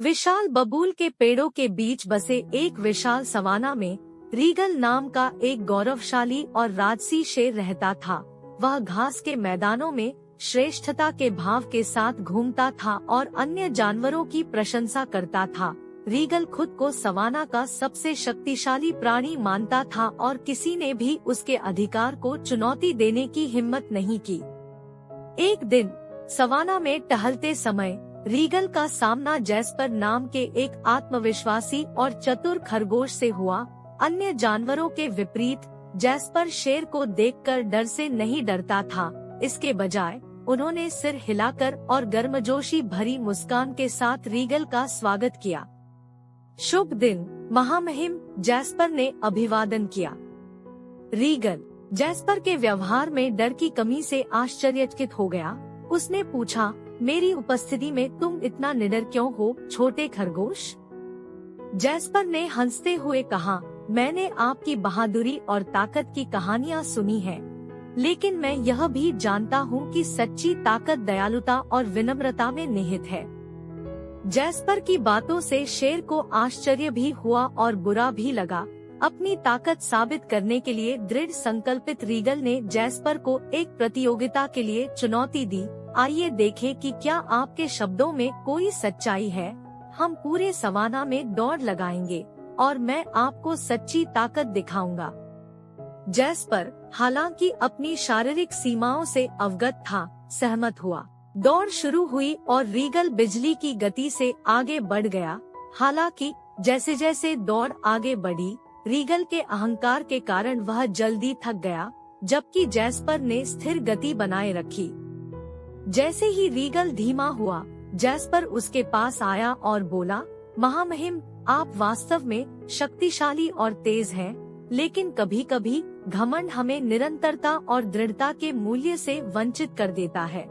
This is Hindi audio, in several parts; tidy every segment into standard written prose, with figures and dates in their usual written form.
विशाल बबूल के पेड़ों के बीच बसे एक विशाल सवाना में रीगल नाम का एक गौरवशाली और राजसी शेर रहता था। वह घास के मैदानों में श्रेष्ठता के भाव के साथ घूमता था और अन्य जानवरों की प्रशंसा करता था। रीगल खुद को सवाना का सबसे शक्तिशाली प्राणी मानता था और किसी ने भी उसके अधिकार को चुनौती देने की हिम्मत नहीं की। एक दिन सवाना में टहलते समय रीगल का सामना जैस्पर नाम के एक आत्मविश्वासी और चतुर खरगोश से हुआ। अन्य जानवरों के विपरीत जैस्पर शेर को देखकर डर से नहीं डरता था। इसके बजाय उन्होंने सिर हिलाकर और गर्मजोशी भरी मुस्कान के साथ रीगल का स्वागत किया। शुभ दिन महामहिम, जैस्पर ने अभिवादन किया। रीगल जैस्पर के व्यवहार में डर की कमी से आश्चर्यचकित हो गया। उसने पूछा, मेरी उपस्थिति में तुम इतना निडर क्यों हो, छोटे खरगोश? जैस्पर ने हंसते हुए कहा, मैंने आपकी बहादुरी और ताकत की कहानियाँ सुनी हैं, लेकिन मैं यह भी जानता हूँ कि सच्ची ताकत दयालुता और विनम्रता में निहित है। जैस्पर की बातों से शेर को आश्चर्य भी हुआ और बुरा भी लगा। अपनी ताकत साबित करने के लिए दृढ़ संकल्पित रीगल ने जैस्पर को एक प्रतियोगिता के लिए चुनौती दी। आइए देखें कि क्या आपके शब्दों में कोई सच्चाई है। हम पूरे सवाना में दौड़ लगाएंगे और मैं आपको सच्ची ताकत दिखाऊंगा। जैस्पर हालांकि अपनी शारीरिक सीमाओं से अवगत था, सहमत हुआ। दौड़ शुरू हुई और रीगल बिजली की गति से आगे बढ़ गया। हालांकि जैसे जैसे दौड़ आगे बढ़ी, रीगल के अहंकार के कारण वह जल्दी थक गया, जबकि जैस्पर ने स्थिर गति बनाए रखी। जैसे ही रीगल धीमा हुआ, जैस्पर उसके पास आया और बोला, महामहिम, आप वास्तव में शक्तिशाली और तेज हैं, लेकिन कभी कभी घमंड हमें निरंतरता और दृढ़ता के मूल्य से वंचित कर देता है।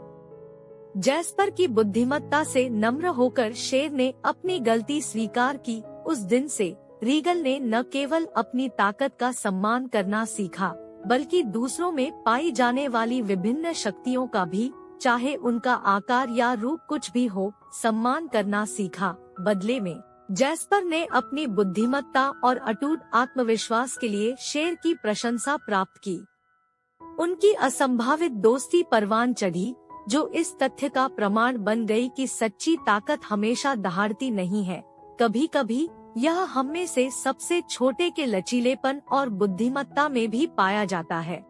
जैस्पर की बुद्धिमत्ता से नम्र होकर शेर ने अपनी गलती स्वीकार की। उस दिन से रीगल ने न केवल अपनी ताकत का सम्मान करना सीखा, बल्कि दूसरों में पाई जाने वाली विभिन्न शक्तियों का भी, चाहे उनका आकार या रूप कुछ भी हो, सम्मान करना सीखा। बदले में जैस्पर ने अपनी बुद्धिमत्ता और अटूट आत्मविश्वास के लिए शेर की प्रशंसा प्राप्त की। उनकी असंभावित दोस्ती परवान चढ़ी, जो इस तथ्य का प्रमाण बन गई कि सच्ची ताकत हमेशा दहाड़ती नहीं है। कभी कभी यह हम में से सबसे छोटे के लचीलेपन और बुद्धिमत्ता में भी पाया जाता है।